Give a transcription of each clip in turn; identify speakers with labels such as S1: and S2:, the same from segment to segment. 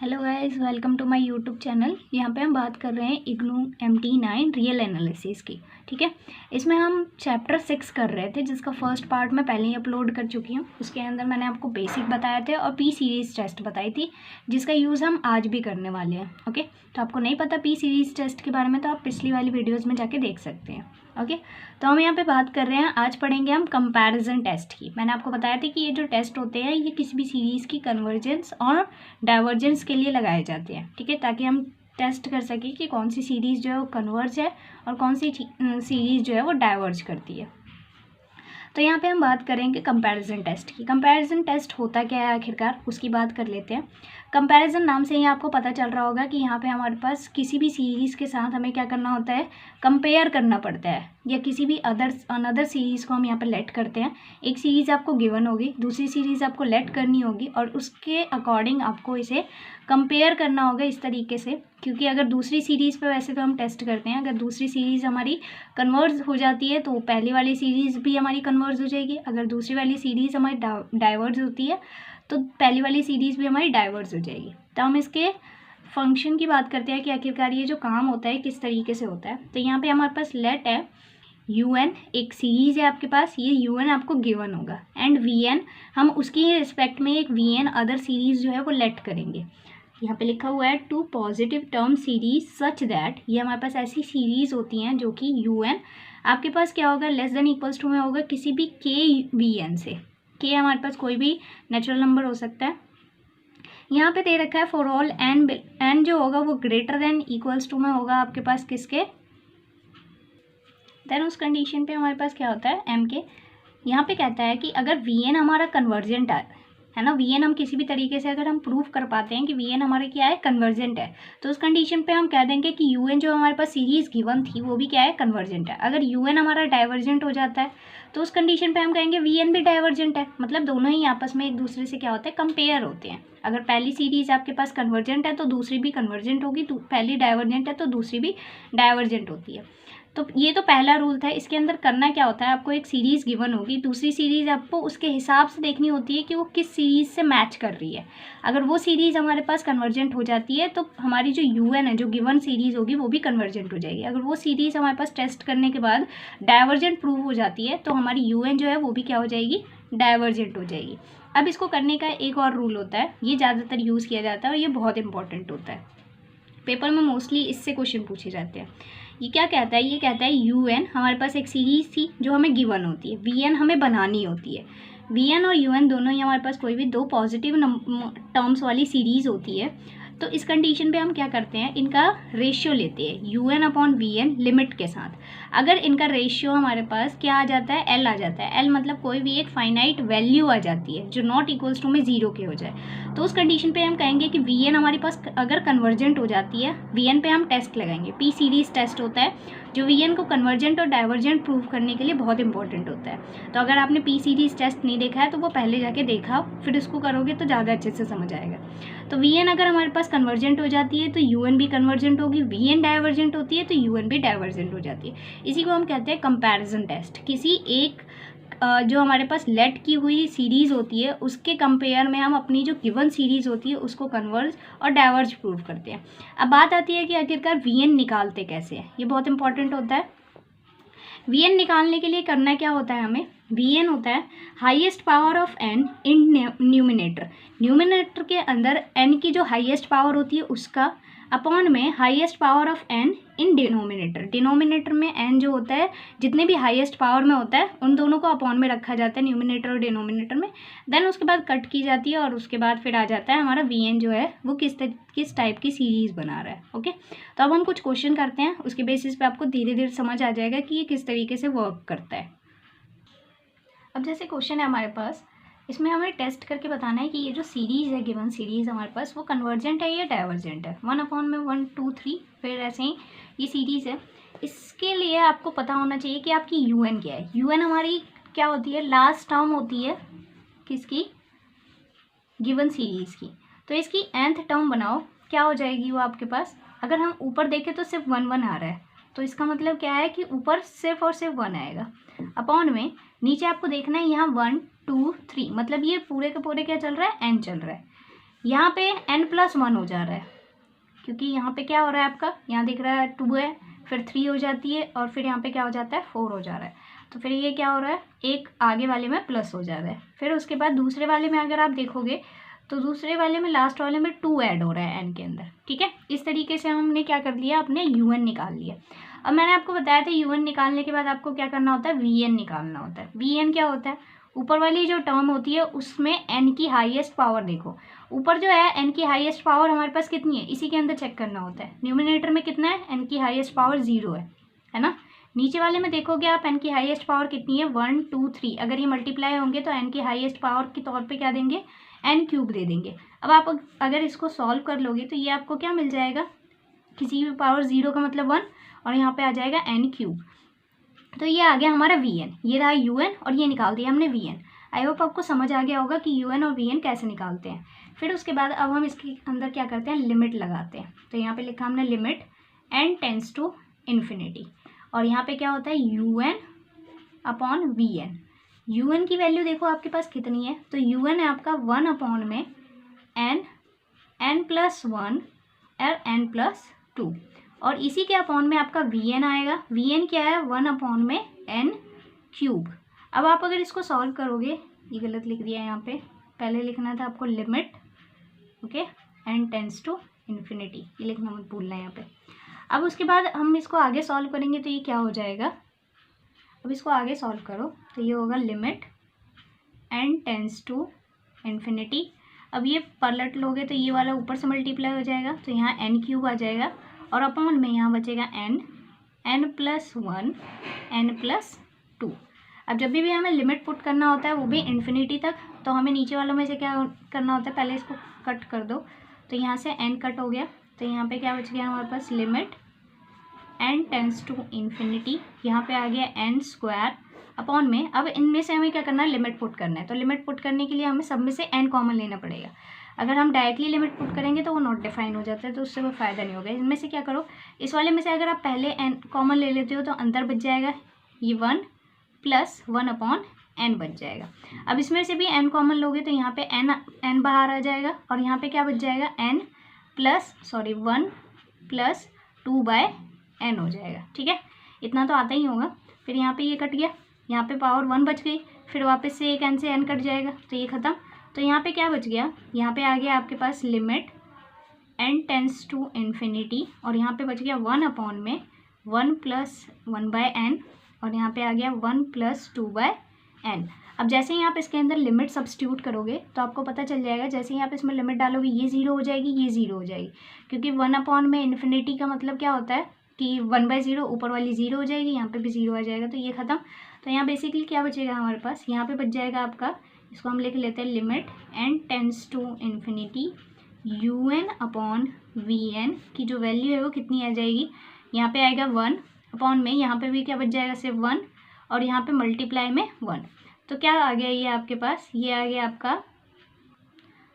S1: Hello guys, welcome to my YouTube channel. यहाँ पे हम बात कर रहे हैं इग्नू MT9 रियल एनालिसिस की। ठीक है, इसमें हम चैप्टर 6 कर रहे थे, जिसका फर्स्ट पार्ट मैं पहले ही अपलोड कर चुकी हूँ। उसके अंदर मैंने आपको बेसिक बताए थे और पी सीरीज़ टेस्ट बताई थी, जिसका यूज़ हम आज भी करने वाले हैं। ओके, तो आपको नहीं पता पी सीरीज़ टेस्ट के बारे में तो आप पिछली वाली वीडियोज़ में जाके देख सकते हैं। ओके, तो हम यहाँ पे बात कर रहे हैं, आज पढ़ेंगे हम कंपैरिजन टेस्ट की। मैंने आपको बताया था कि ये जो टेस्ट होते हैं ये किसी भी सीरीज़ की कन्वर्जेंस और डाइवर्जेंस के लिए लगाए जाते हैं। ठीक है, ताकि हम टेस्ट कर सकें कि कौन सी सीरीज़ जो है वो कन्वर्ज है और कौन सी सीरीज़ जो है वो डाइवर्ज करती है। तो यहाँ पे हम बात करेंगे कंपैरिजन टेस्ट की। कंपैरिजन टेस्ट होता क्या है आखिरकार, उसकी बात कर लेते हैं। कंपैरिजन नाम से ही आपको पता चल रहा होगा कि यहाँ पे हमारे पास किसी भी सीरीज़ के साथ हमें क्या करना होता है, कंपेयर करना पड़ता है, या किसी भी अनदर सीरीज़ को हम यहाँ पे लेट करते हैं। एक सीरीज़ आपको गिवन होगी, दूसरी सीरीज़ आपको लेट करनी होगी और उसके अकॉर्डिंग आपको इसे कंपेयर करना होगा इस तरीके से। क्योंकि अगर दूसरी सीरीज़ पे वैसे तो हम टेस्ट करते हैं, अगर दूसरी सीरीज़ हमारी कन्वर्ज हो जाती है तो पहली वाली सीरीज़ भी हमारी कन्वर्ज हो जाएगी। अगर दूसरी वाली सीरीज़ हमारी डाइवर्ज होती है तो पहली वाली सीरीज़ भी हमारी डाइवर्ज हो जाएगी। तो हम इसके फंक्शन की बात करते हैं कि आखिरकार ये जो काम होता है किस तरीके से होता है। तो यहाँ पे हमारे पास लेट है UN, एक सीरीज़ है आपके पास, ये UN आपको गिवन होगा, एंड VN हम उसकी रिस्पेक्ट में एक VN अदर सीरीज़ जो है वो लेट करेंगे। यहाँ पे लिखा हुआ है two positive term series such that, ये हमारे पास ऐसी सीरीज़ होती हैं जो कि UN आपके पास क्या होगा, लेस देन इक्वल्स टू में होगा किसी भी KVN से। K हमारे पास कोई भी नेचुरल नंबर हो सकता है। यहाँ पे दे रखा है फॉर ऑल एन जो होगा वो ग्रेटर देन इक्वल्स टू में होगा आपके पास किसके, देन उस कंडीशन पे हमारे पास क्या होता है M के। यहाँ पे कहता है कि अगर VN हमारा कन्वर्जेंट है ना, VN हम किसी भी तरीके से अगर हम प्रूव कर पाते हैं कि VN हमारे क्या है, कन्वर्जेंट है, तो उस कंडीशन पे हम कह देंगे कि UN जो हमारे पास सीरीज़ गिवन थी वो भी क्या है, कन्वर्जेंट है। अगर UN हमारा डाइवर्जेंट हो जाता है तो उस कंडीशन पे हम कहेंगे VN भी डाइवर्जेंट है। मतलब दोनों ही आपस में एक दूसरे से क्या होते हैं, कंपेयर होते हैं। अगर पहली सीरीज़ आपके पास कन्वर्जेंट है तो दूसरी भी कन्वर्जेंट होगी, पहली डाइवर्जेंट है तो दूसरी भी डाइवर्जेंट होती है। तो ये तो पहला रूल था। इसके अंदर करना क्या होता है, आपको एक सीरीज़ गिवन होगी, दूसरी सीरीज़ आपको उसके हिसाब से देखनी होती है कि वो किस सीरीज़ से मैच कर रही है। अगर वो सीरीज़ हमारे पास कन्वर्जेंट हो जाती है तो हमारी जो UN है, जो गिवन सीरीज़ होगी, वो भी कन्वर्जेंट हो जाएगी। अगर वो सीरीज़ हमारे पास टेस्ट करने के बाद डाइवर्जेंट प्रूव हो जाती है तो हमारी UN जो है वो भी क्या हो जाएगी, डाइवर्जेंट हो जाएगी। अब इसको करने का एक और रूल होता है, ये ज़्यादातर यूज़ किया जाता है और ये बहुत इंपॉर्टेंट होता है। पेपर में मोस्टली इससे क्वेश्चन पूछे जाते हैं। ये क्या कहता है, ये कहता है UN हमारे पास एक सीरीज़ थी जो हमें गिवन होती है, VN हमें बनानी होती है। VN और UN दोनों ही हमारे पास कोई भी दो पॉजिटिव टर्म्स वाली सीरीज़ होती है। तो इस कंडीशन पे हम क्या करते हैं, इनका रेशियो लेते हैं UN अपॉन VN लिमिट के साथ। अगर इनका रेशियो हमारे पास क्या आ जाता है, L आ जाता है। L मतलब कोई भी एक फाइनाइट वैल्यू आ जाती है जो नॉट इक्वल्स टू में 0 के हो जाए, तो उस कंडीशन पे हम कहेंगे कि VN हमारे पास अगर कन्वर्जेंट हो जाती है, VN पे हम टेस्ट लगाएंगे। पी सीरीज़ टेस्ट होता है जो VN को कन्वर्जेंट और डाइवर्जेंट प्रूव करने के लिए बहुत इंपॉर्टेंट होता है। तो अगर आपने पी सीरीज़ टेस्ट नहीं देखा है तो वो पहले जाके देखा, फिर इसको करोगे तो ज़्यादा अच्छे से समझ आएगा। तो VN अगर हमारे पास कन्वर्जेंट हो जाती है तो UN भी कन्वर्जेंट होगी, VN डाइवर्जेंट होती है तो UN भी डाइवर्जेंट हो जाती है। इसी को हम कहते हैं कंपैरिजन टेस्ट। किसी एक जो हमारे पास लेट की हुई सीरीज़ होती है उसके कंपेयर में हम अपनी जो गिवन सीरीज़ होती है उसको कन्वर्ज और डाइवर्ज प्रूव करते हैं। अब बात आती है कि आखिरकार VN निकालते कैसे हैं, ये बहुत इंपॉर्टेंट होता है। VN निकालने के लिए करना क्या होता है हमें, VN होता है highest power of n in numerator. Numerator के अंदर n की जो हाईएस्ट पावर होती है उसका अपॉन में highest power of n in denominator. Denominator में n जो होता है, जितने भी हाईएस्ट पावर में होता है उन दोनों को अपॉन में रखा जाता है, न्यूमिनेटर और डिनोमिनेटर में। देन उसके बाद कट की जाती है और उसके बाद फिर आ जाता है हमारा VN जो है वो किस टाइप की सीरीज़ बना रहा है। ओके, तो अब हम कुछ क्वेश्चन करते हैं, उसके बेसिस पे आपको धीरे धीरे समझ आ जाएगा कि ये किस तरीके से वर्क करता है। अब जैसे क्वेश्चन है हमारे पास, इसमें हमें टेस्ट करके बताना है कि ये जो सीरीज़ है, गिवन सीरीज़ हमारे पास, वो कन्वर्जेंट है या डाइवर्जेंट है। 1 अपॉन में 1 2 3, फिर ऐसे ही ये सीरीज़ है। इसके लिए आपको पता होना चाहिए कि आपकी UN क्या है। UN हमारी क्या होती है, लास्ट टर्म होती है किसकी, गिवन सीरीज़ की। तो इसकी nth टर्म बनाओ, क्या हो जाएगी वो आपके पास। अगर हम ऊपर देखें तो सिर्फ 1 1 आ रहा है, तो इसका मतलब क्या है कि ऊपर सिर्फ और सिर्फ 1 आएगा। अपॉन में नीचे आपको देखना है यहाँ 1 2 3, मतलब ये पूरे के पूरे क्या चल रहा है, n चल रहा है। यहाँ पे n+1 हो जा रहा है, क्योंकि यहाँ पे क्या हो रहा है आपका, यहाँ दिख रहा है 2 है, फिर 3 हो जाती है, और फिर यहाँ पे क्या हो जाता है 4 हो जा रहा है। तो फिर ये क्या हो रहा है, एक आगे वाले में प्लस हो जा रहा है। फिर उसके बाद दूसरे वाले में अगर आप देखोगे तो दूसरे वाले में लास्ट वाले में 2 ऐड हो रहा है n के अंदर, ठीक है। इस तरीके से हमने क्या कर लिया, अपने un निकाल लिया। अब मैंने आपको बताया था un निकालने के बाद आपको क्या करना होता है, vn निकालना होता है। vn क्या होता है, ऊपर वाली जो टर्म होती है उसमें n की हाईएस्ट पावर देखो, ऊपर जो है n की हाईएस्ट पावर हमारे पास कितनी है, इसी के अंदर चेक करना होता है। न्यूमिनेटर में कितना है, n की हाईएस्ट पावर 0 है ना। नीचे वाले में देखोगे आप n की हाईएस्ट पावर कितनी है, 1 2 3। अगर ये मल्टीप्लाई होंगे तो n की हाईएस्ट पावर के तौर पे क्या देंगे, n³ दे देंगे। अब आप अगर इसको सॉल्व कर लोगे तो ये आपको क्या मिल जाएगा, किसी भी पावर 0 का मतलब 1, और यहाँ पे आ जाएगा n³। तो ये आ गया हमारा vn, ये रहा un और ये निकाल दिया हमने vn। आई होप आपको समझ आ गया होगा कि un और vn कैसे निकालते हैं। फिर उसके बाद अब हम इसके अंदर क्या करते हैं, लिमिट लगाते हैं। तो यहाँ पे लिखा हमने limit n tends to infinity, और यहाँ पे क्या होता है un/vn। un की वैल्यू देखो आपके पास कितनी है, तो un है आपका 1/n, n+1 और n+2, और इसी के अपॉन में आपका vn आएगा। vn क्या है, 1/n³। अब आप अगर इसको सॉल्व करोगे, ये गलत लिख दिया है यहाँ पे, पहले लिखना था आपको limit, okay, n tends to infinity, ये लिखना मत भूलना है यहाँ पे। अब उसके बाद हम इसको आगे सॉल्व करेंगे तो ये क्या हो जाएगा, अब इसको आगे सॉल्व करो तो ये होगा limit n tends to infinity. अब ये पलट लोगे तो ये वाला ऊपर से मल्टीप्लाई हो जाएगा, तो यहाँ n³ आ जाएगा, और अपॉन में यहाँ बचेगा n+1 n+2। अब जब भी हमें लिमिट पुट करना होता है वो भी इन्फिनिटी तक, तो हमें नीचे वालों में से क्या करना होता है, पहले इसको कट कर दो, तो यहाँ से n कट हो गया, तो यहाँ पे क्या बच गया हमारे पास, limit n tends to infinity, यहाँ पे आ गया n² अपॉन में। अब इनमें से हमें क्या करना है, लिमिट पुट करना है। तो लिमिट पुट करने के लिए हमें सब में से n कॉमन लेना पड़ेगा। अगर हम डायरेक्टली लिमिट पुट करेंगे तो वो नॉट डिफाइन हो जाता है, तो उससे कोई फ़ायदा नहीं होगा। इनमें से क्या करो, इस वाले में से अगर आप पहले n कॉमन ले लेते हो तो अंदर बच जाएगा, ये 1+1/n बच जाएगा। अब इसमें से भी n कॉमन लोगे तो यहाँ पे n बाहर आ जाएगा, और यहाँ पे क्या बच जाएगा, 1+2/n हो जाएगा, ठीक है। इतना तो आता ही होगा। फिर यहाँ पे ये कट गया, यहाँ पे पावर 1 बच गई, फिर वापस से एक n से n कट जाएगा, तो ये ख़त्म। तो यहाँ पे क्या बच गया, यहाँ पे आ गया आपके पास limit n tends to infinity, और यहाँ पे बच गया 1/1+1/n, और यहाँ पे आ गया 1+2/n। अब जैसे ही आप इसके अंदर लिमिट सब्स्टिट्यूट करोगे तो आपको पता चल जाएगा, जैसे ही आप इसमें लिमिट डालोगे ये 0 हो जाएगी, ये 0 हो जाएगी, क्योंकि 1/इन्फिनिटी का मतलब क्या होता है कि 1/0, ऊपर वाली 0 हो जाएगी, यहाँ पे भी 0 आ जाएगा, तो ये ख़त्म। तो यहाँ बेसिकली क्या बचेगा हमारे पास, यहाँ पे बच जाएगा आपका, इसको हम लिख लेते हैं limit n tends to infinity un/vn की जो वैल्यू है वो कितनी आ जाएगी, यहाँ पे आएगा 1 अपॉन में, यहाँ पे भी क्या बच जाएगा, सिर्फ 1, और यहाँ पे मल्टीप्लाई में 1। तो क्या आ गया ये आपके पास, ये आ गया आपका,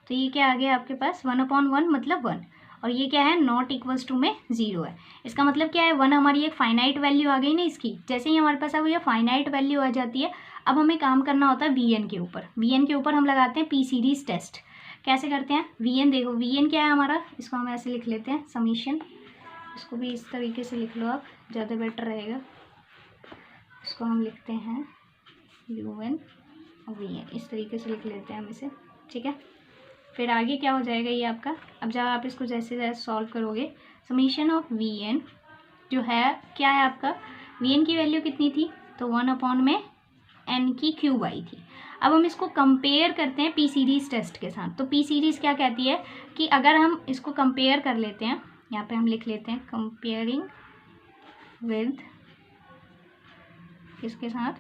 S1: तो ये क्या आ गया आपके पास, 1/1 मतलब 1, और ये क्या है, नॉट इक्वल्स टू में 0 है। इसका मतलब क्या है, 1 हमारी एक फाइनाइट वैल्यू आ गई ना इसकी। जैसे ही हमारे पास अब ये फाइनाइट वैल्यू आ जाती है, अब हमें काम करना होता है vn के ऊपर। vn के ऊपर हम लगाते हैं p सीरीज टेस्ट। कैसे करते हैं, vn देखो, vn क्या है हमारा, इसको हम ऐसे लिख लेते हैं समीशन, इसको भी इस तरीके से लिख लो आप, ज़्यादा बेटर रहेगा। इसको हम लिखते हैं un और vn, इस तरीके से लिख लेते हैं हम इसे, ठीक है। फिर आगे क्या हो जाएगा ये आपका, अब जब आप इसको जैसे जैसे सॉल्व करोगे, समीशन ऑफ vn जो है क्या है आपका, vn की वैल्यू कितनी थी, तो 1/n³ आई थी। अब हम इसको कंपेयर करते हैं p सीरीज़ टेस्ट के साथ। तो p सीरीज़ क्या कहती है कि अगर हम इसको कंपेयर कर लेते हैं, यहाँ पे हम लिख लेते हैं कंपेयरिंग विद किसके साथ,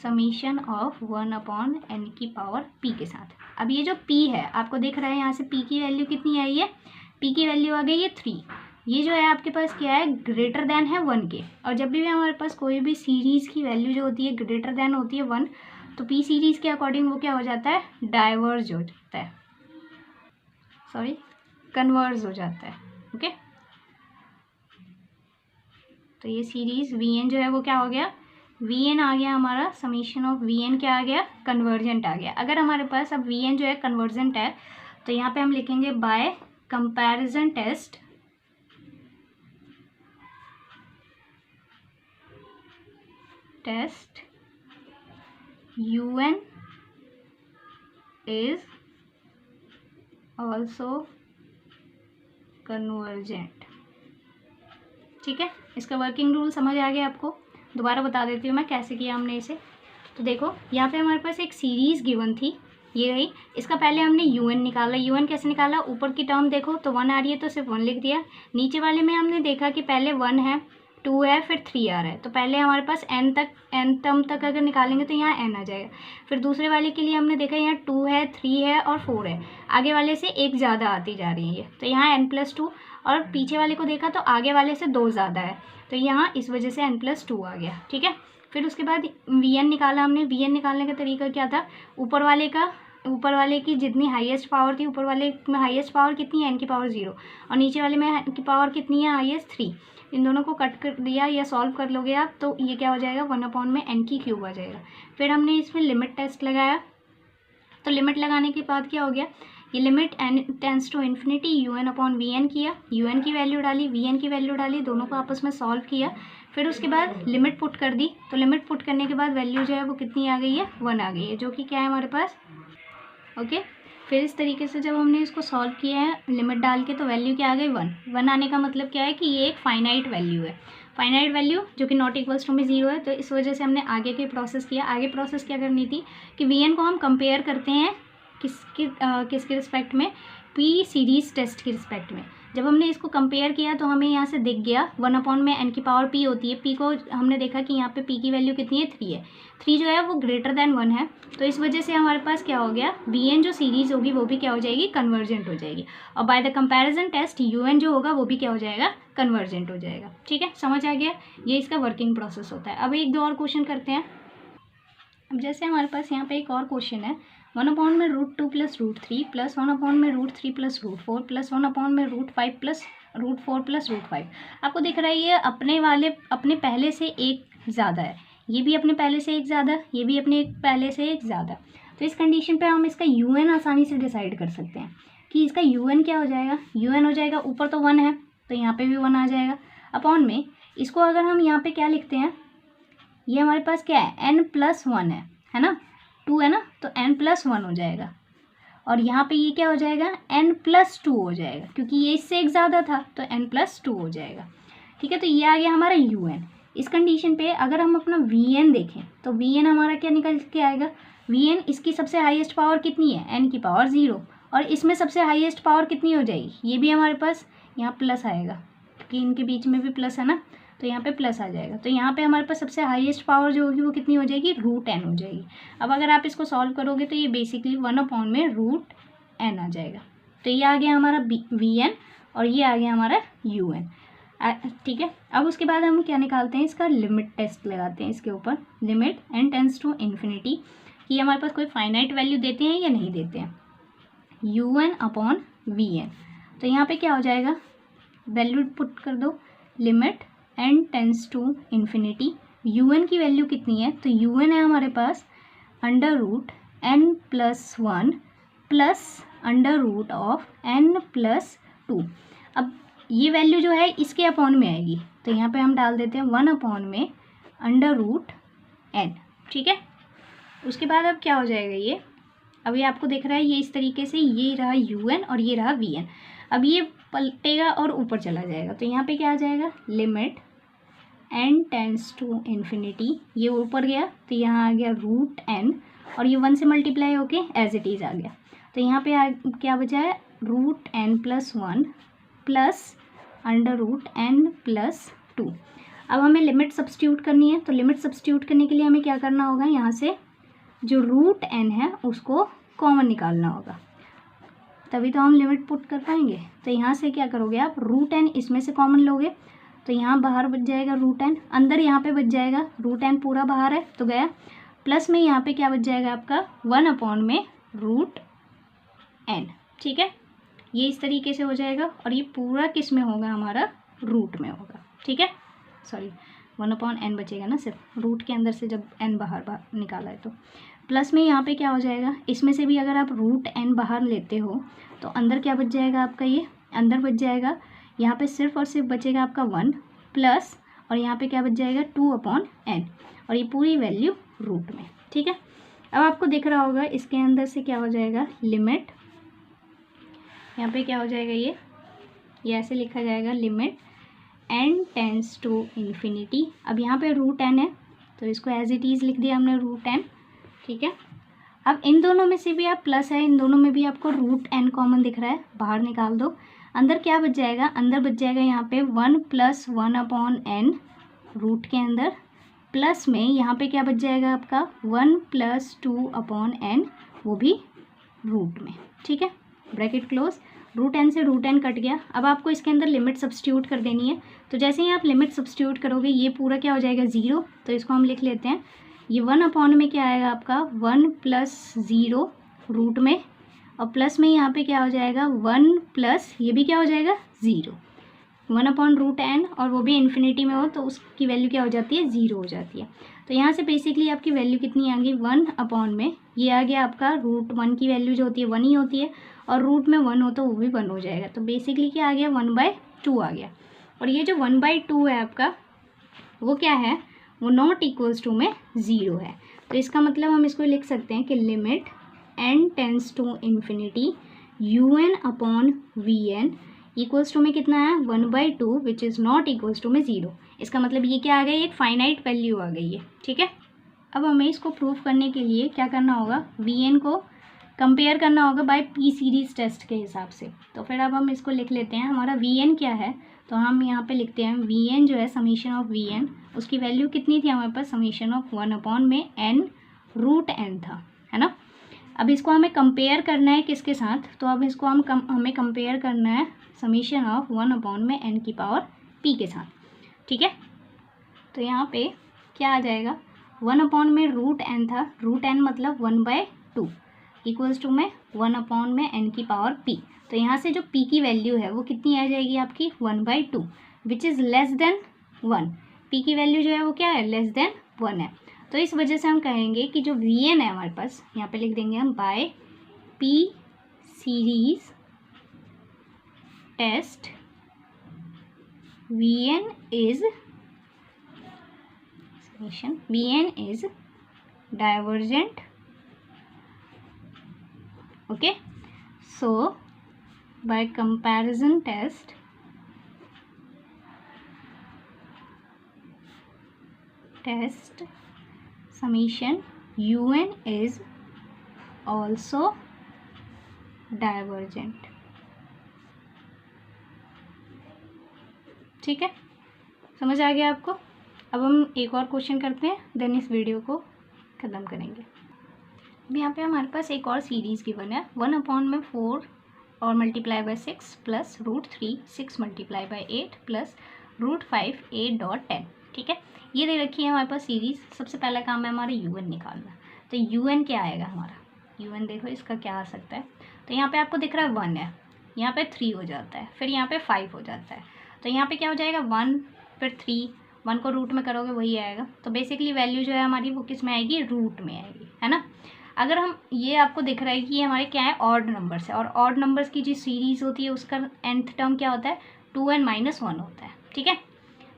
S1: समीशन ऑफ 1/n⁻p के साथ। अब ये जो p है आपको दिख रहा है, यहाँ से p की वैल्यू कितनी आई है, p की वैल्यू आ गई है 3। ये जो है आपके पास क्या है, ग्रेटर देन है 1 के, और जब भी हमारे पास कोई भी सीरीज़ की वैल्यू जो होती है ग्रेटर देन होती है 1, तो p सीरीज़ के अकॉर्डिंग वो क्या हो जाता है, डाइवर्ज हो जाता है, सॉरी कन्वर्ज हो जाता है, ओके। तो ये सीरीज़ vn जो है वो क्या हो गया, vn आ गया हमारा, समीशन ऑफ vn क्या आ गया, कन्वर्जेंट आ गया। अगर हमारे पास अब vn जो है कन्वर्जेंट है, तो यहाँ पे हम लिखेंगे by comparison test UN is also convergent. ठीक है, इसका वर्किंग रूल समझ आ गया आपको। दोबारा बता देती हूँ मैं कैसे किया हमने इसे। तो देखो यहाँ पे हमारे पास एक सीरीज गिवन थी, ये रही। इसका पहले हमने UN निकाला। UN कैसे निकाला, ऊपर की टर्म देखो तो 1 आ रही है तो सिर्फ 1 लिख दिया। नीचे वाले में हमने देखा कि पहले 1 है, 2 है, फिर 3 आ रहा है, तो पहले हमारे पास n टर्म तक अगर निकालेंगे तो यहाँ n आ जाएगा। फिर दूसरे वाले के लिए हमने देखा यहाँ 2 है, 3 है और 4 है, आगे वाले से एक ज़्यादा आती जा रही है तो यहाँ n+2, और पीछे वाले को देखा तो आगे वाले से 2 ज़्यादा है तो यहाँ इस वजह से n+2 आ गया। ठीक है, फिर उसके बाद VN निकाला हमने। VN निकालने का तरीका क्या था, ऊपर वाले की जितनी हाईएस्ट पावर थी, ऊपर वाले में हाईएस्ट पावर कितनी है, n की पावर 0, और नीचे वाले में n की पावर कितनी है, हाईएस्ट 3। इन दोनों को कट कर दिया या सॉल्व कर लोगे आप तो ये क्या हो जाएगा, 1/n³ आ जाएगा। फिर हमने इसमें लिमिट टेस्ट लगाया, तो लिमिट लगाने के बाद क्या हो गया, ये limit n tends to infinity UN/VN किया, UN की वैल्यू डाली, VN की वैल्यू डाली, दोनों को आपस में सॉल्व किया। फिर उसके बाद लिमिट पुट कर दी, तो लिमिट पुट करने के बाद वैल्यू जो है वो कितनी आ गई है, 1 आ गई है, जो कि क्या है हमारे पास। ओके, फिर इस तरीके से जब हमने इसको सॉल्व किया है लिमिट डाल के तो वैल्यू क्या आ गई, 1 आने का मतलब क्या है कि ये एक फाइनाइट वैल्यू है, फाइनाइट वैल्यू जो कि नॉट इक्वल्स टू में 0 है। तो इस वजह से हमने आगे के प्रोसेस किया। आगे प्रोसेस क्या करनी थी कि VN को हम कंपेयर करते हैं किसके रिस्पेक्ट में, P सीरीज टेस्ट के रिस्पेक्ट में। जब हमने इसको कंपेयर किया तो हमें यहाँ से दिख गया 1/n³ होती है। P को हमने देखा कि यहाँ पे P की वैल्यू कितनी है, 3 है। 3 जो है वो ग्रेटर देन 1 है, तो इस वजह से हमारे पास क्या हो गया, VN जो सीरीज होगी वो भी क्या हो जाएगी, कन्वर्जेंट हो जाएगी। और by the comparison test UN जो होगा वो भी क्या हो जाएगा, कन्वर्जेंट हो जाएगा। ठीक है, समझ आ गया, ये इसका वर्किंग प्रोसेस होता है। अब 1-2 और क्वेश्चन करते हैं। अब जैसे हमारे पास यहाँ पे एक और क्वेश्चन है, 1/√2 + √3 + 1/√3 + √4 + 1/√5 + √4 + √5। आपको दिख रहा है ये अपने पहले से एक ज़्यादा है, ये भी अपने पहले से एक ज़्यादा, ये भी अपने पहले से एक ज़्यादा। तो इस कंडीशन पे हम इसका UN आसानी से डिसाइड कर सकते हैं कि इसका UN क्या हो जाएगा। UN हो जाएगा, ऊपर तो 1 है तो यहाँ पे भी 1 आ जाएगा, अपॉन में इसको अगर हम यहाँ पे क्या लिखते हैं, ये हमारे पास क्या है, n+1 है ना, 2 है ना, तो n+1 हो जाएगा। और यहाँ पे ये क्या हो जाएगा, n+2 हो जाएगा, क्योंकि ये इससे एक ज़्यादा था तो n+2 हो जाएगा। ठीक है, तो ये आ गया हमारा UN। इस कंडीशन पे अगर हम अपना VN देखें तो VN हमारा क्या निकल के आएगा, VN इसकी सबसे हाईएस्ट पावर कितनी है, n की पावर 0, और इसमें सबसे हाईएस्ट पावर कितनी हो जाएगी, ये भी हमारे पास यहाँ प्लस आएगा, क्योंकि इनके बीच में भी प्लस है ना, तो यहाँ पे प्लस आ जाएगा। तो यहाँ पे हमारे पास सबसे हाईएस्ट पावर जो होगी वो कितनी हो जाएगी, √n हो जाएगी। अब अगर आप इसको सॉल्व करोगे तो ये बेसिकली 1/√n आ जाएगा। तो ये आ गया हमारा VN और ये आ गया हमारा UN। ठीक है, अब उसके बाद हम क्या निकालते हैं, इसका लिमिट टेस्ट लगाते हैं इसके ऊपर, limit n tends to infinity, कि हमारे पास कोई फाइनाइट वैल्यू देते हैं या नहीं देते हैं, UN/VN। तो यहाँ पे क्या हो जाएगा, वैल्यू पुट कर दो, limit n tends to infinity, UN की वैल्यू कितनी है, तो UN है हमारे पास √n+1 + √n+2। अब ये वैल्यू जो है इसके अपॉन में आएगी, तो यहाँ पे हम डाल देते हैं 1/√n। ठीक है, उसके बाद अब क्या हो जाएगा, ये अब ये आपको दिख रहा है, ये इस तरीके से, ये रहा UN और ये रहा VN। अब ये पलटेगा और ऊपर चला जाएगा, तो यहाँ पे क्या आ जाएगा, limit n tends to infinity, ये ऊपर गया तो यहाँ आ गया √n, और ये 1 से मल्टीप्लाई होके एज इट इज़ आ गया। तो यहाँ पे क्या बचा है, √n+1 + √n+2। अब हमें लिमिट सब्स्टिट्यूट करनी है, तो लिमिट सब्स्टिट्यूट करने के लिए हमें क्या करना होगा, यहाँ से जो √n है उसको कॉमन निकालना होगा, तभी तो हम लिमिट पुट कर पाएंगे। तो यहाँ से क्या करोगे आप, √n इसमें से कॉमन लोगे तो यहाँ बाहर बच जाएगा √n, अंदर यहाँ पे बच जाएगा, √n पूरा बाहर है तो गया, प्लस में यहाँ पे क्या बच जाएगा आपका 1/√n। ठीक है, ये इस तरीके से हो जाएगा, और ये पूरा किस में होगा, हमारा रूट में होगा। ठीक है, सॉरी 1/n बचेगा ना, सिर्फ रूट के अंदर से जब n बाहर निकाला है तो। प्लस में यहाँ पे क्या हो जाएगा, इसमें से भी अगर आप रूट एन बाहर लेते हो तो अंदर क्या बच जाएगा आपका, ये अंदर बच जाएगा, यहाँ पे सिर्फ और सिर्फ बचेगा आपका 1 प्लस, और यहाँ पे क्या बच जाएगा 2/n, और ये पूरी वैल्यू रूट में। ठीक है, अब आपको दिख रहा होगा इसके अंदर से क्या हो जाएगा, लिमिट, यहाँ पे क्या हो जाएगा, ये ऐसे लिखा जाएगा limit n tends to infinity. अब यहाँ पे रूट n है तो इसको एज इट इज़ लिख दिया हमने रूट n। ठीक है, अब इन दोनों में से भी आप प्लस है, इन दोनों में भी आपको रूट n कॉमन दिख रहा है, बाहर निकाल दो, अंदर क्या बच जाएगा, अंदर बच जाएगा यहाँ पे 1 + 1/n रूट के अंदर, प्लस में यहाँ पे क्या बच जाएगा आपका 1 + 2/n वो भी रूट में। ठीक है, ब्रैकेट क्लोज, रूट n से रूट n कट गया। अब आपको इसके अंदर लिमिट सब्स्टिट्यूट कर देनी है, तो जैसे ही आप लिमिट सब्स्टिट्यूट करोगे ये पूरा क्या हो जाएगा 0, तो इसको हम लिख लेते हैं, ये 1/n में क्या आएगा आपका 1 + 0 रूट में, और प्लस में यहाँ पे क्या हो जाएगा 1 प्लस ये भी क्या हो जाएगा 0, 1/√n, और वो भी इन्फिनिटी में हो तो उसकी वैल्यू क्या हो जाती है 0 हो जाती है। तो यहाँ से बेसिकली आपकी वैल्यू कितनी आ गई 1/, में ये आ गया आपका √1 की वैल्यू जो होती है 1 ही होती है, और रूट में 1 हो तो वो भी 1 हो जाएगा, तो बेसिकली क्या आ गया 1/2 आ गया। और ये जो 1/2 है आपका वो क्या है, वो नॉट इक्वल्स टू में 0 है, तो इसका मतलब हम इसको लिख सकते हैं कि limit n tends to infinity un/vn equals to में कितना है 1/2 which is not equals to में 0। इसका मतलब ये क्या आ गया, एक फाइनाइट वैल्यू आ गई है। ठीक है, अब हमें इसको प्रूव करने के लिए क्या करना होगा, vn को कंपेयर करना होगा बाय पी सीरीज़ टेस्ट के हिसाब से। तो फिर अब हम इसको लिख लेते हैं, हमारा vn क्या है, तो हम यहाँ पे लिखते हैं vn जो है समीशन ऑफ vn, उसकी वैल्यू कितनी थी हमारे पास, समीशन ऑफ 1/n में n√n था, है ना। अब इसको हमें कंपेयर करना है किसके साथ, तो अब इसको हमें कंपेयर करना है समीशन ऑफ 1/n में n⁻p के साथ। ठीक है, तो यहाँ पे क्या आ जाएगा 1/n में √n था, √n मतलब 1/2 इक्वल्स टू में 1/n में n⁻p, तो यहाँ से जो p की वैल्यू है वो कितनी आ जाएगी आपकी 1/2 which is less than 1, p की वैल्यू जो है वो क्या है लेस देन 1 है। तो इस वजह से हम कहेंगे कि जो vn है हमारे पास, यहाँ पे लिख देंगे हम by p series test vn is divergent। okay, so by comparison test summation un is also divergent। ठीक है, समझ आ गया आपको। अब हम एक और क्वेश्चन करते हैं, देन इस वीडियो को ख़त्म करेंगे। अब यहाँ पे हमारे पास एक और सीरीज़ गिवन है 1/n में 4 और multiply by 6 plus √3 6 multiply by 8 plus √5 8.10। ठीक है, ये दे रखी है हमारे पास सीरीज़। सबसे पहला काम है हमारा un निकालना, तो un क्या आएगा हमारा, un देखो इसका क्या आ सकता है, तो यहाँ पे आपको दिख रहा है 1 है, यहाँ पे 3 हो जाता है, फिर यहाँ पे 5 हो जाता है, तो यहाँ पे क्या हो जाएगा 1 फिर 3, 1 को रूट में करोगे वही आएगा, तो बेसिकली वैल्यू जो है हमारी वो किस में आएगी रूट में आएगी, है ना। अगर हम ये आपको दिख रहा है कि ये हमारे क्या है ऑड नंबर्स है, और ऑड नंबर्स की जो सीरीज़ होती है उसका nth टर्म क्या होता है 2n - 1 होता है। ठीक है,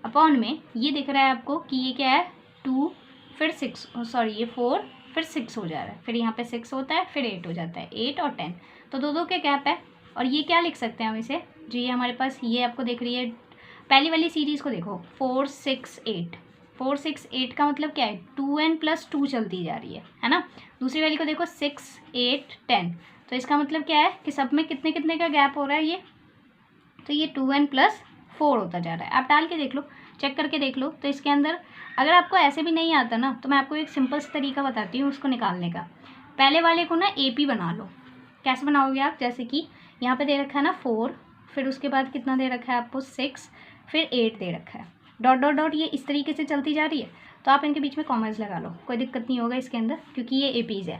S1: अपॉन में ये दिख रहा है आपको कि ये क्या है 2 फिर 6 सॉरी ये 4 फिर 6 हो जा रहा है, फिर यहाँ पे 6 होता है, फिर 8 हो जाता है, 8 और 10, तो दो के गैप है। और ये क्या लिख सकते हैं हम इसे, जो ये हमारे पास ये आपको दिख रही है पहली वाली सीरीज़ को देखो 4 6 8, 4 6 8 का मतलब क्या है 2n + 2 चलती जा रही है ना। दूसरी वाली को देखो 6 8 10, तो इसका मतलब क्या है कि सब में कितने कितने का गैप हो रहा है ये, तो ये 2n + 4 होता जा रहा है। आप डाल के देख लो, चेक करके देख लो। तो इसके अंदर अगर आपको ऐसे भी नहीं आता ना, तो मैं आपको एक सिंपल सा तरीका बताती हूँ उसको निकालने का। पहले वाले को ना AP बना लो। कैसे बनाओगे आप, जैसे कि यहाँ पे दे रखा है ना 4, फिर उसके बाद कितना दे रखा है आपको 6, फिर 8 दे रखा है, डॉट डॉट डॉट ये इस तरीके से चलती जा रही है, तो आप इनके बीच में कॉमर्स लगा लो, कोई दिक्कत नहीं होगा इसके अंदर, क्योंकि ये APs है।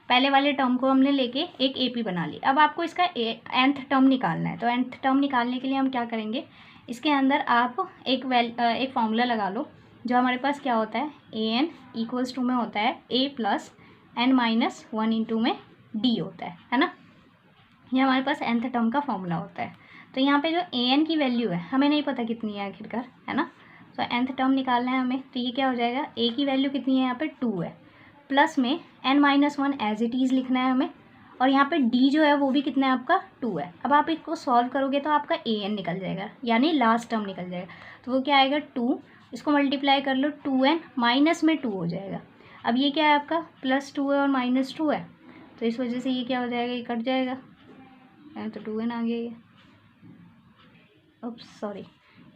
S1: पहले वाले टर्म को हमने लेके एक AP बना ली। अब आपको इसका nth टर्म निकालना है, तो nth टर्म निकालने के लिए हम क्या करेंगे, इसके अंदर आप एक फॉर्मूला लगा लो, जो हमारे पास क्या होता है an = में होता है a + n-1 इंटू में d होता है ना। ये हमारे पास nth टर्म का फॉर्मूला होता है। तो यहाँ पे जो an की वैल्यू है हमें नहीं पता कितनी है आखिरकार, है ना। तो nth टर्म निकालना है हमें, तो ये क्या हो जाएगा, a की वैल्यू कितनी है यहाँ पे 2 है, प्लस में n-1 एज इट इज़ लिखना है हमें, और यहाँ पे d जो है वो भी कितना है आपका 2 है। अब आप इसको सॉल्व करोगे तो आपका an निकल जाएगा, यानी लास्ट टर्म निकल जाएगा। तो वो क्या आएगा 2, इसको मल्टीप्लाई कर लो 2n, माइनस में 2 हो जाएगा। अब ये क्या है आपका +2 है और -2 है, तो इस वजह से ये क्या हो जाएगा, ये कट जाएगा, तो 2n आ गया ये। अब सॉरी,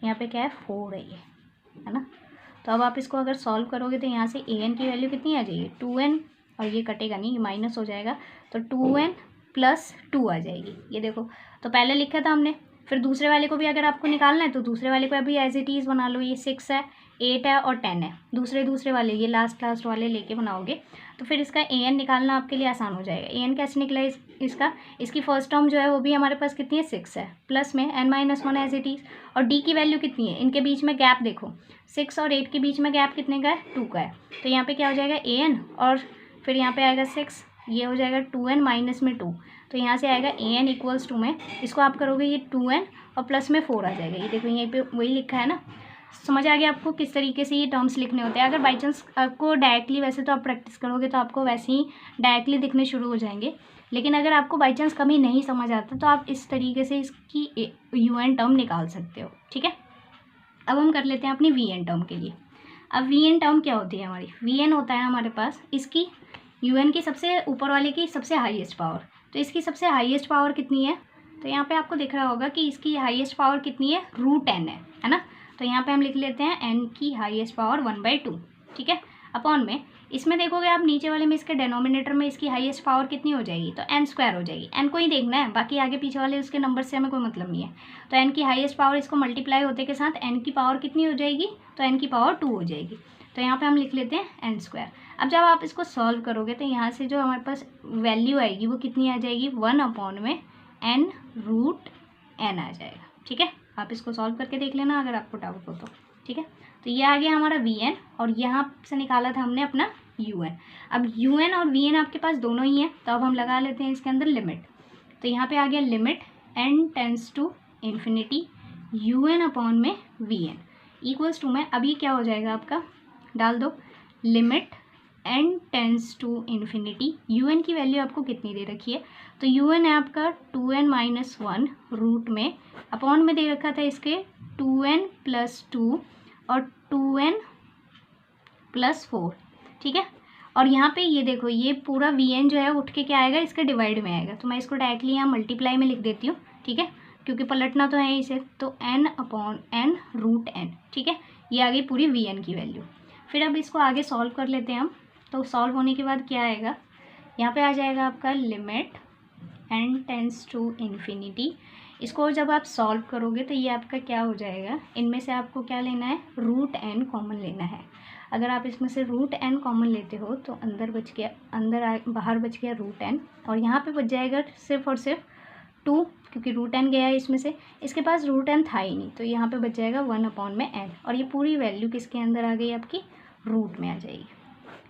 S1: यहाँ पे क्या है 4 है ये, है ना। तो अब आप इसको अगर सॉल्व करोगे तो यहाँ से an की वैल्यू कितनी आ जाएगी 2n, और ये कटेगा नहीं, ये माइनस हो जाएगा, तो 2n + 2 आ जाएगी। ये देखो, तो पहले लिखा था हमने, फिर दूसरे वाले को भी अगर आपको निकालना है तो दूसरे वाले को अभी एज इट इज़ बना लो। ये 6 है, 8 है और 10 है, दूसरे वाले ये लास्ट वाले लेके बनाओगे तो फिर इसका an निकालना आपके लिए आसान हो जाएगा। an कैसे निकला इसका, इसकी फर्स्ट टर्म जो है वो भी हमारे पास कितनी है 6 है, प्लस में n-1 एज इट इज़, और d की वैल्यू कितनी है, इनके बीच में गैप देखो 6 और 8 के बीच में गैप कितने का है 2 का है। तो यहाँ पे क्या हो जाएगा an, और फिर यहाँ पे आएगा 6, ये हो जाएगा 2n माइनस में 2, तो यहाँ से आएगा an इक्वल्स टू में, इसको आप करोगे ये 2n और प्लस में 4 आ जाएगा। ये देखो यहीं पे वही लिखा है ना। समझ आ गया आपको किस तरीके से ये टर्म्स लिखने होते हैं। अगर बाई चांस आपको डायरेक्टली, वैसे तो आप प्रैक्टिस करोगे तो आपको वैसे ही डायरेक्टली दिखने शुरू हो जाएंगे, लेकिन अगर आपको बाई चांस कभी नहीं समझ आता तो आप इस तरीके से इसकी un टर्म निकाल सकते हो, ठीक है। अब हम कर लेते हैं अपनी vn टर्म के लिए। अब vn टर्म क्या होती है हमारी, vn होता है हमारे पास इसकी un की सबसे ऊपर वाले की सबसे हाईएस्ट पावर। तो इसकी सबसे हाईएस्ट पावर कितनी है, तो यहाँ पे आपको दिख रहा होगा कि इसकी हाईएस्ट पावर कितनी है √n है ना। तो यहाँ पे हम लिख लेते हैं n की हाईएस्ट पावर 1/2, ठीक है, अपॉन में इसमें देखोगे आप नीचे वाले में इसके डेनोमिनेटर में इसकी हाईएस्ट पावर कितनी हो जाएगी, तो n² हो जाएगी। n को ही देखना है, बाकी आगे पीछे वाले उसके नंबर से हमें कोई मतलब नहीं है। तो n की हाईएस्ट पावर इसको मल्टीप्लाई होते के साथ n की पावर कितनी हो जाएगी, तो n की पावर 2 हो जाएगी। तो यहाँ पे हम लिख लेते हैं n²। अब जब आप इसको सॉल्व करोगे तो यहाँ से जो हमारे पास वैल्यू आएगी वो कितनी आ जाएगी, 1/n√n आ जाएगा, ठीक है। आप इसको सॉल्व करके देख लेना अगर आपको डाउट हो तो, ठीक है। तो ये आ गया हमारा vn, और यहाँ से निकाला था हमने अपना un। अब un और vn आपके पास दोनों ही हैं, तो अब हम लगा लेते हैं इसके अंदर लिमिट। तो यहाँ पे आ गया limit n tends to infinity un upon में vn इक्वल्स टू में, अभी क्या हो जाएगा आपका, डाल दो limit n tends to infinity, un की वैल्यू आपको कितनी दे रखी है, तो un है आपका 2n-1 रूट में, अपॉन में दे रखा था इसके 2n + 2 और 2n + 4, ठीक है। और यहाँ पे ये देखो ये पूरा vn जो है उठ के क्या आएगा, इसके डिवाइड में आएगा, तो मैं इसको डायरेक्टली यहाँ मल्टीप्लाई में लिख देती हूँ, ठीक है, क्योंकि पलटना तो है इसे। तो n/n√n, ठीक है, ये आ गई पूरी vn की वैल्यू। फिर अब इसको आगे सॉल्व कर लेते हैं हम। तो सॉल्व होने के बाद क्या आएगा, यहाँ पे आ जाएगा आपका limit n tends to infinity. इसको जब आप सॉल्व करोगे तो ये आपका क्या हो जाएगा, इनमें से आपको क्या लेना है, √n कॉमन लेना है। अगर आप इसमें से √n कॉमन लेते हो तो अंदर बच गया, बाहर बच गया √n, और यहाँ पे बच जाएगा सिर्फ और सिर्फ 2, क्योंकि √n गया है इसमें से, इसके पास √n था ही नहीं, तो यहाँ पे बच जाएगा 1/n, और ये पूरी वैल्यू किसके अंदर आ गई आपकी, रूट में आ जाएगी,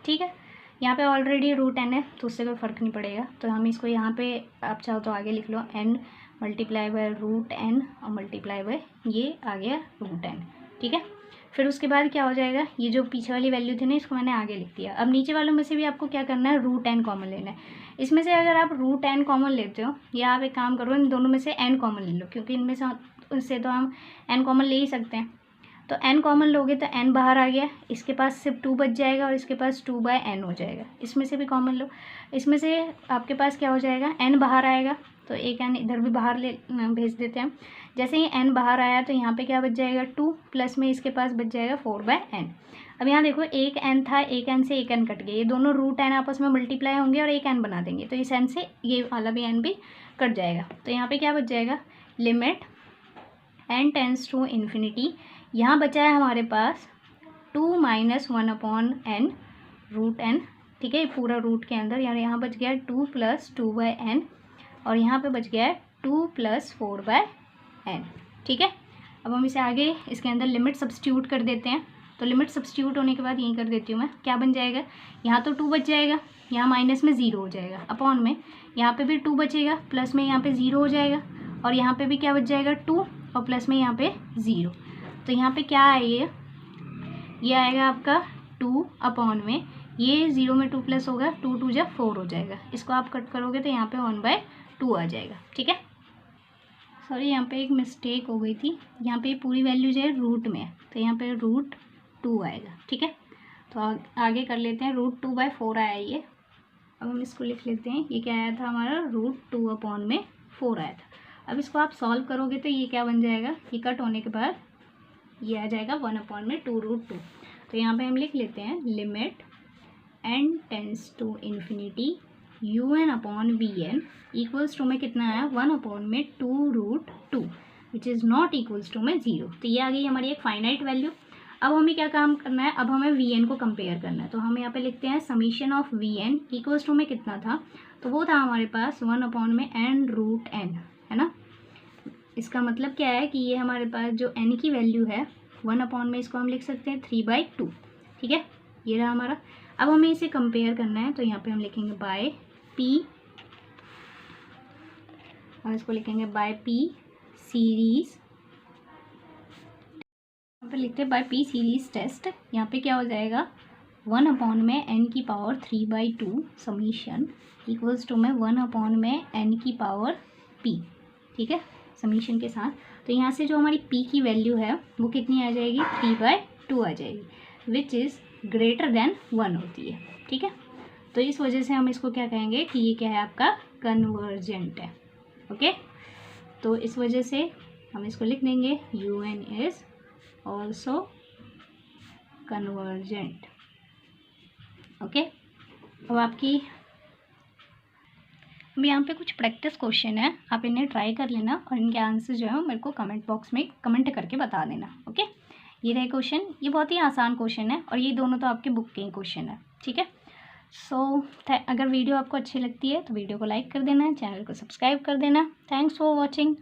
S1: ठीक है। यहाँ पे ऑलरेडी √n है तो उससे कोई फ़र्क नहीं पड़ेगा, तो हम इसको यहाँ पे आप चाहो तो आगे लिख लो n × √n और मल्टीप्लाई बाय ये आ गया √n, ठीक है। फिर उसके बाद क्या हो जाएगा, ये जो पीछे वाली वैल्यू थी ना इसको मैंने आगे लिख दिया। अब नीचे वालों में से भी आपको क्या करना है, √n कॉमन लेना है। इसमें से अगर आप √n कॉमन लेते हो, या आप एक काम करो इन दोनों में से n कॉमन ले लो, क्योंकि इनमें से तो हम n कॉमन ले ही सकते हैं। तो n कॉमन लोगे तो n बाहर आ गया, इसके पास सिर्फ 2 बच जाएगा और इसके पास 2/n हो जाएगा। इसमें से भी कॉमन लो, इसमें से आपके पास क्या हो जाएगा, n बाहर आएगा, तो एक n इधर भी बाहर भेज देते हैं। जैसे ही n बाहर आया तो यहाँ पे क्या बच जाएगा 2, प्लस में इसके पास बच जाएगा 4/n। अब यहाँ देखो एक n था, एक n से एक n कट गया, ये दोनों √n आपस में मल्टीप्लाई होंगे और एक n बना देंगे, तो इस n से ये वाला भी n भी कट जाएगा। तो यहाँ पे क्या बच जाएगा, limit n tends to infinity, यहाँ बचा है हमारे पास 2 - 1/n √n, ठीक है, पूरा रूट के अंदर, यानी यहाँ बच गया 2 + 2/n, और यहाँ पे बच गया है 2 + 4/n, ठीक है। अब हम इसे आगे इसके अंदर लिमिट सब्स्टिट्यूट कर देते हैं। तो लिमिट सब्स्टिट्यूट होने के बाद यहीं कर देती हूँ मैं, क्या बन जाएगा, यहाँ तो 2 बच जाएगा, यहाँ माइनस में 0 हो जाएगा, अपॉन में यहाँ पे भी 2 बचेगा, प्लस में यहाँ पे 0 हो जाएगा, और यहाँ पे भी क्या बच जाएगा 2, और प्लस में यहाँ पे 0। तो यहाँ पे क्या है, ये आएगा आपका 2 अपॉन में, ये 0 में 2 प्लस होगा, 2 2 जा 4 हो जाएगा, इसको आप कट करोगे तो यहाँ पे 1/2 आ जाएगा। ठीक है, सॉरी यहाँ पे एक मिस्टेक हो गई थी, यहाँ पे पूरी वैल्यू जो है रूट में है, तो यहाँ पे √2 आएगा। ठीक है, तो आगे कर लेते हैं, √2/4 आया ये, अब हम इसको लिख लेते हैं, ये क्या आया था हमारा, √2 अपॉन में 4 आया था। अब इसको आप सॉल्व करोगे तो ये क्या बन जाएगा, ये कट होने के बाद ये आ जाएगा 1/2√2। तो यहाँ पे हम लिख लेते हैं limit n tends to infinity un upon vn equals to में कितना आया, 1/2√2 which is not equals to में 0। तो ये आ गई हमारी एक फाइनाइट वैल्यू। अब हमें क्या काम करना है, अब हमें vn को कंपेयर करना है, तो हम यहाँ पे लिखते हैं summation of vn equals to में कितना था, तो वो था हमारे पास 1/n√n, है ना। इसका मतलब क्या है कि ये हमारे पास जो n की वैल्यू है 1 अपॉन में, इसको हम लिख सकते हैं 3/2। ठीक है, ये रहा हमारा। अब हमें इसे कंपेयर करना है, तो यहाँ पे हम लिखेंगे बाय p, और इसको लिखेंगे बाय p सीरीज, यहाँ पे लिखते हैं बाय p सीरीज टेस्ट। यहाँ पे क्या हो जाएगा, 1 अपॉन में n की पावर 3/2 समीशन इक्वल्स टू में 1 अपॉन में n की पावर p। ठीक है, समीशन के साथ। तो यहाँ से जो हमारी p की वैल्यू है वो कितनी आ जाएगी, 3/2 आ जाएगी, विच इज़ ग्रेटर देन 1 होती है। ठीक है, तो इस वजह से हम इसको क्या कहेंगे कि ये क्या है, आपका कन्वर्जेंट है। ओके, तो इस वजह से हम इसको लिख देंगे un is also convergent. Okay, अब आपकी अब यहाँ पे कुछ प्रैक्टिस क्वेश्चन है, आप इन्हें ट्राई कर लेना और इनके आंसर जो है मेरे को कमेंट बॉक्स में कमेंट करके बता देना। ओके, ये रहे क्वेश्चन, ये बहुत ही आसान क्वेश्चन है और ये दोनों तो आपके बुक के ही क्वेश्चन है। ठीक है, सो अगर वीडियो आपको अच्छी लगती है तो वीडियो को लाइक कर देना, चैनल को सब्सक्राइब कर देना। Thanks for watching.